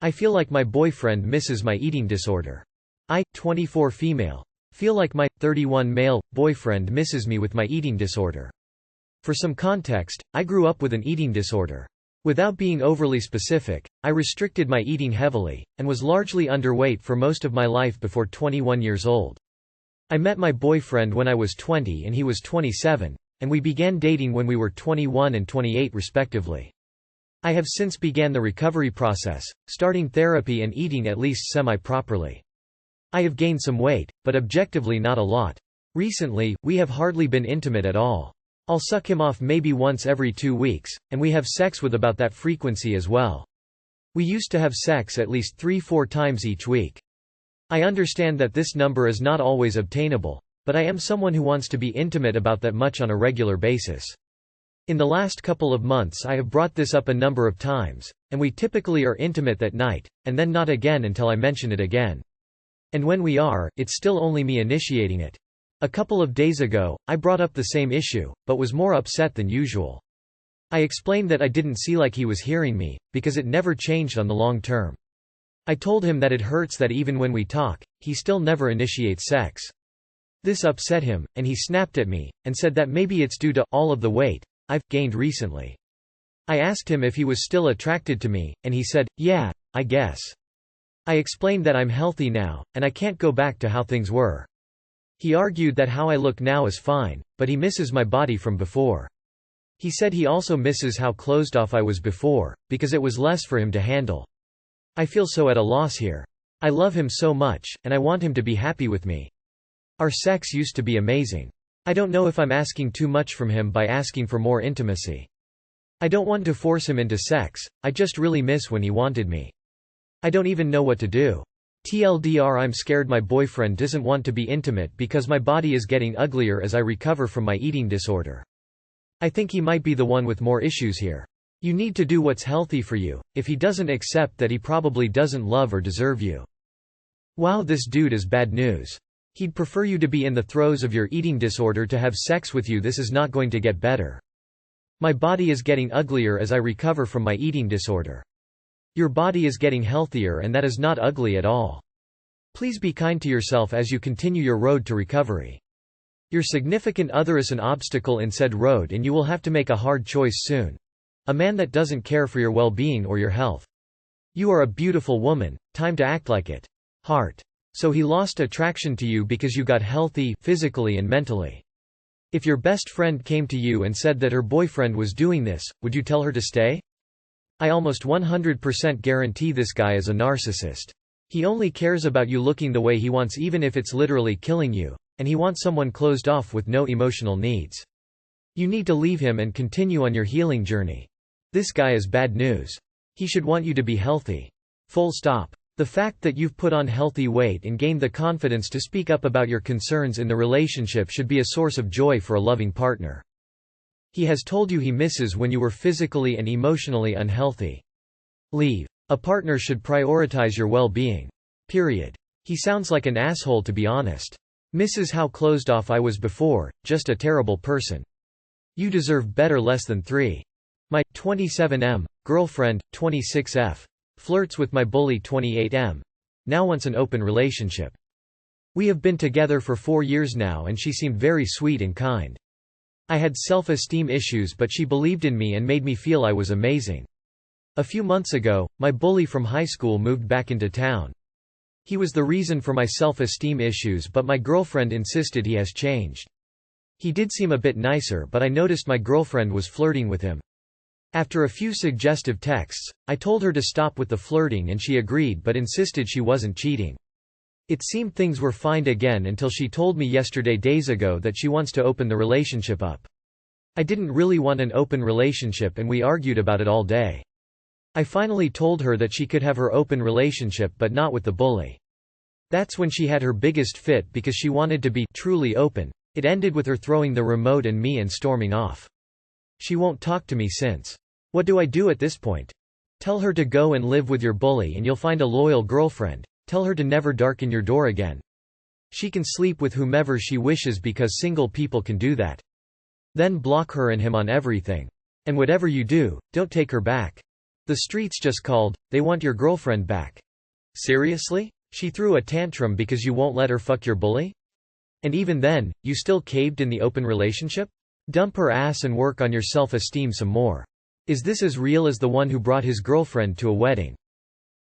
I feel like my boyfriend misses my eating disorder. I, 24 female, feel like my 31 male boyfriend misses me with my eating disorder. For some context, I grew up with an eating disorder. Without being overly specific, I restricted my eating heavily, and was largely underweight for most of my life before 21 years old. I met my boyfriend when I was 20 and he was 27, and we began dating when we were 21 and 28 respectively. I have since began the recovery process, starting therapy and eating at least semi-properly. I have gained some weight, but objectively not a lot. Recently, we have hardly been intimate at all. I'll suck him off maybe once every 2 weeks, and we have sex with about that frequency as well. We used to have sex at least 3-4 times each week. I understand that this number is not always obtainable, but I am someone who wants to be intimate about that much on a regular basis. In the last couple of months I have brought this up a number of times, and we typically are intimate that night, and then not again until I mention it again. And when we are, it's still only me initiating it. A couple of days ago, I brought up the same issue, but was more upset than usual. I explained that I didn't see like he was hearing me, because it never changed on the long term. I told him that it hurts that even when we talk, he still never initiates sex. This upset him, and he snapped at me, and said that maybe it's due to all of the weight I've gained recently. I asked him if he was still attracted to me, and he said, "Yeah, I guess." I explained that I'm healthy now, and I can't go back to how things were. He argued that how I look now is fine, but he misses my body from before. He said he also misses how closed off I was before, because it was less for him to handle. I feel so at a loss here. I love him so much, and I want him to be happy with me. Our sex used to be amazing. I don't know if I'm asking too much from him by asking for more intimacy. I don't want to force him into sex, I just really miss when he wanted me. I don't even know what to do. TLDR, I'm scared my boyfriend doesn't want to be intimate because my body is getting uglier as I recover from my eating disorder. I think he might be the one with more issues here. You need to do what's healthy for you. If he doesn't accept that, he probably doesn't love or deserve you. Wow, this dude is bad news. He'd prefer you to be in the throes of your eating disorder to have sex with you. This is not going to get better. My body is getting uglier as I recover from my eating disorder. Your body is getting healthier, and that is not ugly at all. Please be kind to yourself as you continue your road to recovery. Your significant other is an obstacle in said road, and you will have to make a hard choice soon. A man that doesn't care for your well-being or your health. You are a beautiful woman, time to act like it. Heart. So he lost attraction to you because you got healthy, physically and mentally. If your best friend came to you and said that her boyfriend was doing this, would you tell her to stay? I almost 100% guarantee this guy is a narcissist. He only cares about you looking the way he wants, even if it's literally killing you, and he wants someone closed off with no emotional needs. You need to leave him and continue on your healing journey. This guy is bad news. He should want you to be healthy. Full stop. The fact that you've put on healthy weight and gained the confidence to speak up about your concerns in the relationship should be a source of joy for a loving partner. He has told you he misses when you were physically and emotionally unhealthy. Leave. A partner should prioritize your well-being. Period. He sounds like an asshole, to be honest. Misses how closed off I was before, just a terrible person. You deserve better. Less than 3. My 27M girlfriend, 26F, flirts with my bully 28M. Now wants an open relationship. We have been together for 4 years now, and she seemed very sweet and kind. I had self-esteem issues, but she believed in me and made me feel I was amazing. A few months ago, my bully from high school moved back into town. He was the reason for my self-esteem issues, but my girlfriend insisted he has changed. He did seem a bit nicer, but I noticed my girlfriend was flirting with him. After a few suggestive texts, I told her to stop with the flirting, and she agreed but insisted she wasn't cheating. It seemed things were fine again until she told me days ago that she wants to open the relationship up. I didn't really want an open relationship, and we argued about it all day. I finally told her that she could have her open relationship but not with the bully. That's when she had her biggest fit because she wanted to be truly open. It ended with her throwing the remote and me and storming off. She won't talk to me since. What do I do at this point? Tell her to go and live with your bully and you'll find a loyal girlfriend. Tell her to never darken your door again. She can sleep with whomever she wishes because single people can do that. Then block her and him on everything. And whatever you do, don't take her back. The streets just called, they want your girlfriend back. Seriously? She threw a tantrum because you won't let her fuck your bully? And even then, you still caved in the open relationship? Dump her ass and work on your self-esteem some more. Is this as real as the one who brought his girlfriend to a wedding?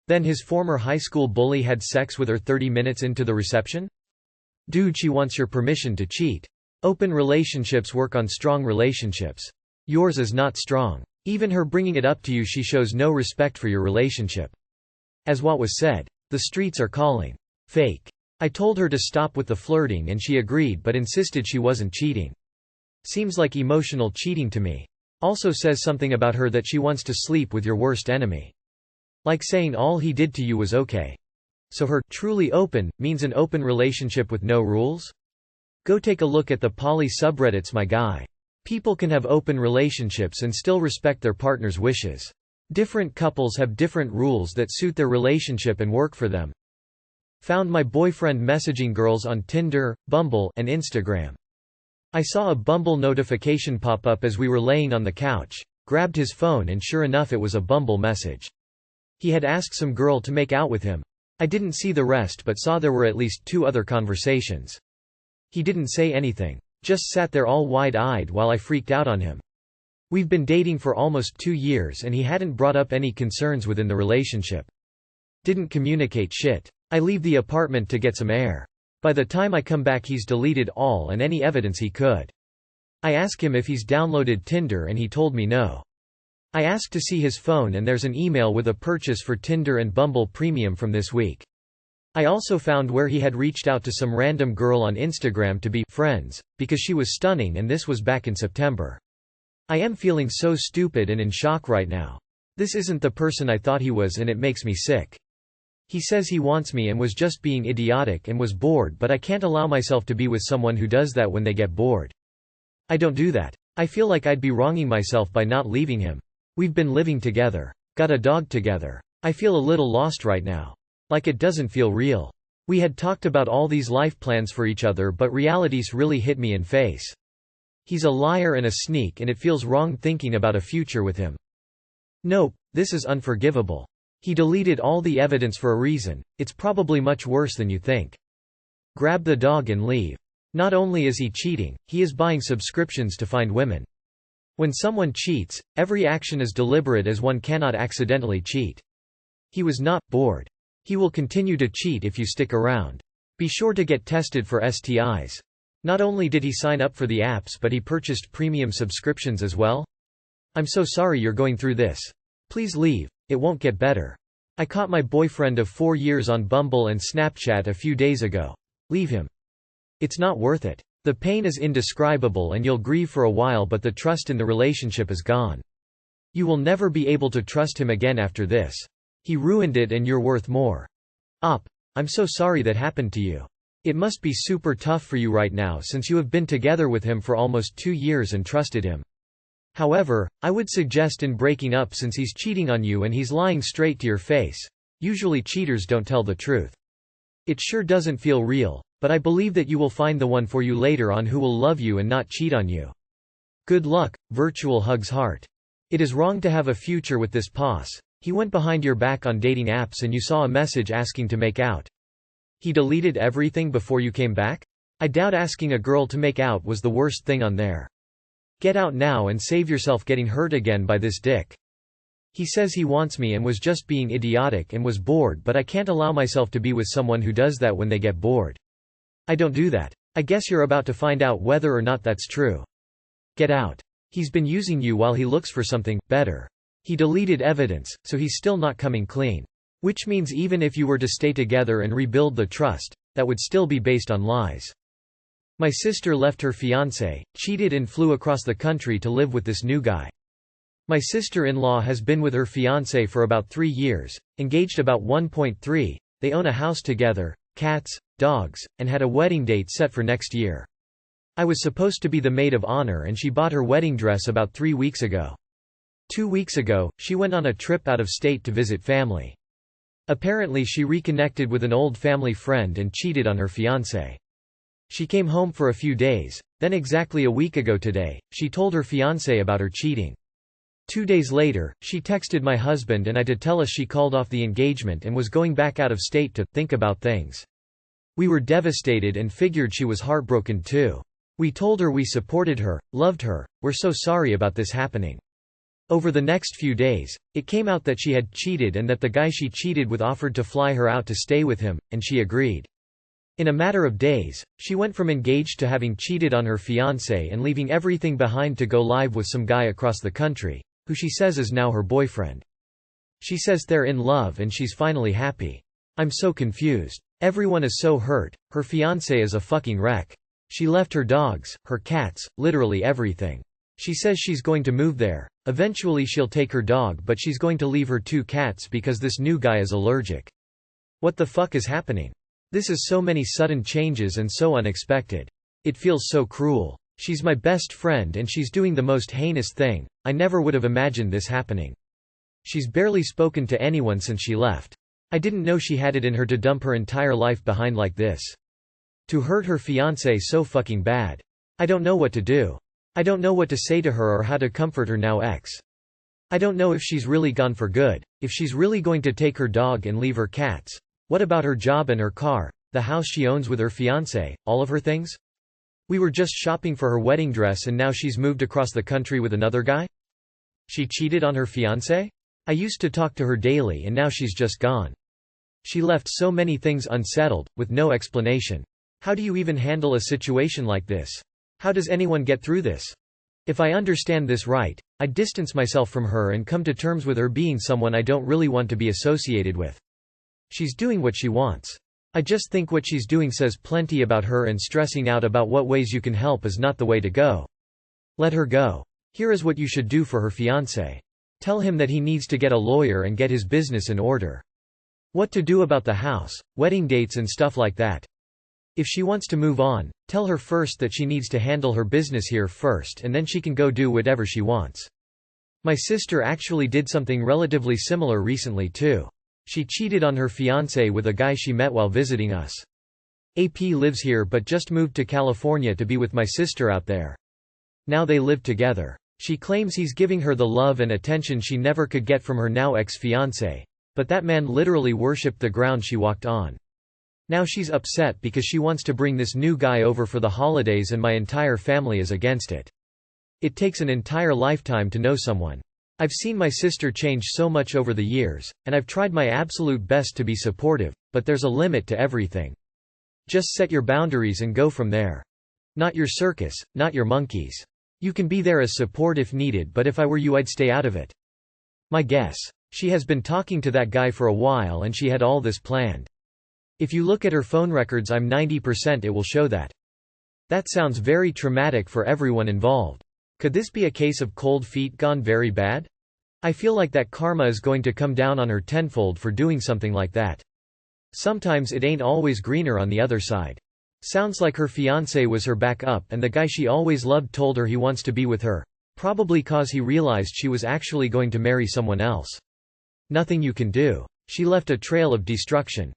Then his former high school bully had sex with her 30 minutes into the reception? Dude, she wants your permission to cheat. Open relationships work on strong relationships. Yours is not strong. Even her bringing it up to you, she shows no respect for your relationship. As what was said, the streets are calling. Fake. I told her to stop with the flirting and she agreed but insisted she wasn't cheating. Seems like emotional cheating to me. Also says something about her that she wants to sleep with your worst enemy. Like saying all he did to you was okay. So her truly open means an open relationship with no rules? Go take a look at the poly subreddits, my guy. People can have open relationships and still respect their partner's wishes. Different couples have different rules that suit their relationship and work for them. Found my boyfriend messaging girls on Tinder, Bumble, and Instagram. I saw a Bumble notification pop up as we were laying on the couch, grabbed his phone and sure enough it was a Bumble message. He had asked some girl to make out with him. I didn't see the rest but saw there were at least 2 other conversations. He didn't say anything. Just sat there all wide-eyed while I freaked out on him. We've been dating for almost 2 years and he hadn't brought up any concerns within the relationship. Didn't communicate shit. I leave the apartment to get some air. By the time I come back he's deleted all and any evidence he could. I ask him if he's downloaded Tinder and he told me no. I asked to see his phone and there's an email with a purchase for Tinder and Bumble Premium from this week. I also found where he had reached out to some random girl on Instagram to be friends, because she was stunning and this was back in September. I am feeling so stupid and in shock right now. This isn't the person I thought he was and it makes me sick. He says he wants me and was just being idiotic and was bored, but I can't allow myself to be with someone who does that when they get bored. I don't do that. I feel like I'd be wronging myself by not leaving him. We've been living together. Got a dog together. I feel a little lost right now. Like it doesn't feel real. We had talked about all these life plans for each other but realities really hit me in face. He's a liar and a sneak and it feels wrong thinking about a future with him. Nope, this is unforgivable. He deleted all the evidence for a reason. It's probably much worse than you think. Grab the dog and leave. Not only is he cheating, he is buying subscriptions to find women. When someone cheats, every action is deliberate as one cannot accidentally cheat. He was not bored. He will continue to cheat if you stick around. Be sure to get tested for STIs. Not only did he sign up for the apps but he purchased premium subscriptions as well. I'm so sorry you're going through this. Please leave. It won't get better. I caught my boyfriend of 4 years on Bumble and Snapchat a few days ago. Leave him. It's not worth it. The pain is indescribable and you'll grieve for a while but the trust in the relationship is gone. You will never be able to trust him again after this. He ruined it and you're worth more. I'm so sorry that happened to you. It must be super tough for you right now since you have been together with him for almost 2 years and trusted him. However, I would suggest in breaking up since he's cheating on you and he's lying straight to your face. Usually cheaters don't tell the truth. It sure doesn't feel real, but I believe that you will find the one for you later on who will love you and not cheat on you. Good luck, virtual hugs heart. It is wrong to have a future with this poss. He went behind your back on dating apps and you saw a message asking to make out. He deleted everything before you came back? I doubt asking a girl to make out was the worst thing on there. Get out now and save yourself getting hurt again by this dick. He says he wants me and was just being idiotic and was bored but I can't allow myself to be with someone who does that when they get bored. I don't do that. I guess you're about to find out whether or not that's true. Get out. He's been using you while he looks for something better. He deleted evidence, so he's still not coming clean. Which means even if you were to stay together and rebuild the trust, that would still be based on lies. My sister left her fiance, cheated and flew across the country to live with this new guy. My sister-in-law has been with her fiance for about 3 years, engaged about 1.3, they own a house together, cats, dogs, and had a wedding date set for next year. I was supposed to be the maid of honor and she bought her wedding dress about 3 weeks ago. 2 weeks ago, she went on a trip out of state to visit family. Apparently she reconnected with an old family friend and cheated on her fiancé. She came home for a few days, then exactly a week ago today, she told her fiancé about her cheating. 2 days later, she texted my husband and I to tell us she called off the engagement and was going back out of state to think about things. We were devastated and figured she was heartbroken too. We told her we supported her, loved her, we're so sorry about this happening. Over the next few days, it came out that she had cheated and that the guy she cheated with offered to fly her out to stay with him, and she agreed. In a matter of days, she went from engaged to having cheated on her fiancé and leaving everything behind to go live with some guy across the country, who she says is now her boyfriend. She says they're in love and she's finally happy. I'm so confused. Everyone is so hurt, her fiancé is a fucking wreck. She left her dogs, her cats, literally everything. She says she's going to move there. Eventually she'll take her dog, but she's going to leave her 2 cats because this new guy is allergic. What the fuck is happening? This is so many sudden changes and so unexpected. It feels so cruel. She's my best friend and she's doing the most heinous thing. I never would have imagined this happening. She's barely spoken to anyone since she left. I didn't know she had it in her to dump her entire life behind like this. To hurt her fiancé so fucking bad. I don't know what to do. I don't know what to say to her or how to comfort her now ex. I don't know if she's really gone for good, if she's really going to take her dog and leave her cats. What about her job and her car, the house she owns with her fiancé, all of her things? We were just shopping for her wedding dress and now she's moved across the country with another guy? She cheated on her fiancé? I used to talk to her daily and now she's just gone. She left so many things unsettled, with no explanation. How do you even handle a situation like this? How does anyone get through this? If I understand this right, I distance myself from her and come to terms with her being someone I don't really want to be associated with. She's doing what she wants. I just think what she's doing says plenty about her, and stressing out about what ways you can help is not the way to go. Let her go. Here is what you should do for her fiancé. Tell him that he needs to get a lawyer and get his business in order. What to do about the house, wedding dates and stuff like that. If she wants to move on, tell her first that she needs to handle her business here first and then she can go do whatever she wants. My sister actually did something relatively similar recently too. She cheated on her fiancé with a guy she met while visiting us. AP lives here but just moved to California to be with my sister out there. Now they live together. She claims he's giving her the love and attention she never could get from her now ex-fiancé. But that man literally worshipped the ground she walked on. Now she's upset because she wants to bring this new guy over for the holidays and my entire family is against it. It takes an entire lifetime to know someone. I've seen my sister change so much over the years, and I've tried my absolute best to be supportive, but there's a limit to everything. Just set your boundaries and go from there. Not your circus, not your monkeys. You can be there as support if needed, but if I were you I'd stay out of it. My guess. She has been talking to that guy for a while and she had all this planned. If you look at her phone records, I'm 90% it will show that. That sounds very traumatic for everyone involved. Could this be a case of cold feet gone very bad? I feel like that karma is going to come down on her tenfold for doing something like that. Sometimes it ain't always greener on the other side. Sounds like her fiancé was her backup and the guy she always loved told her he wants to be with her. Probably cause he realized she was actually going to marry someone else. Nothing you can do. She left a trail of destruction.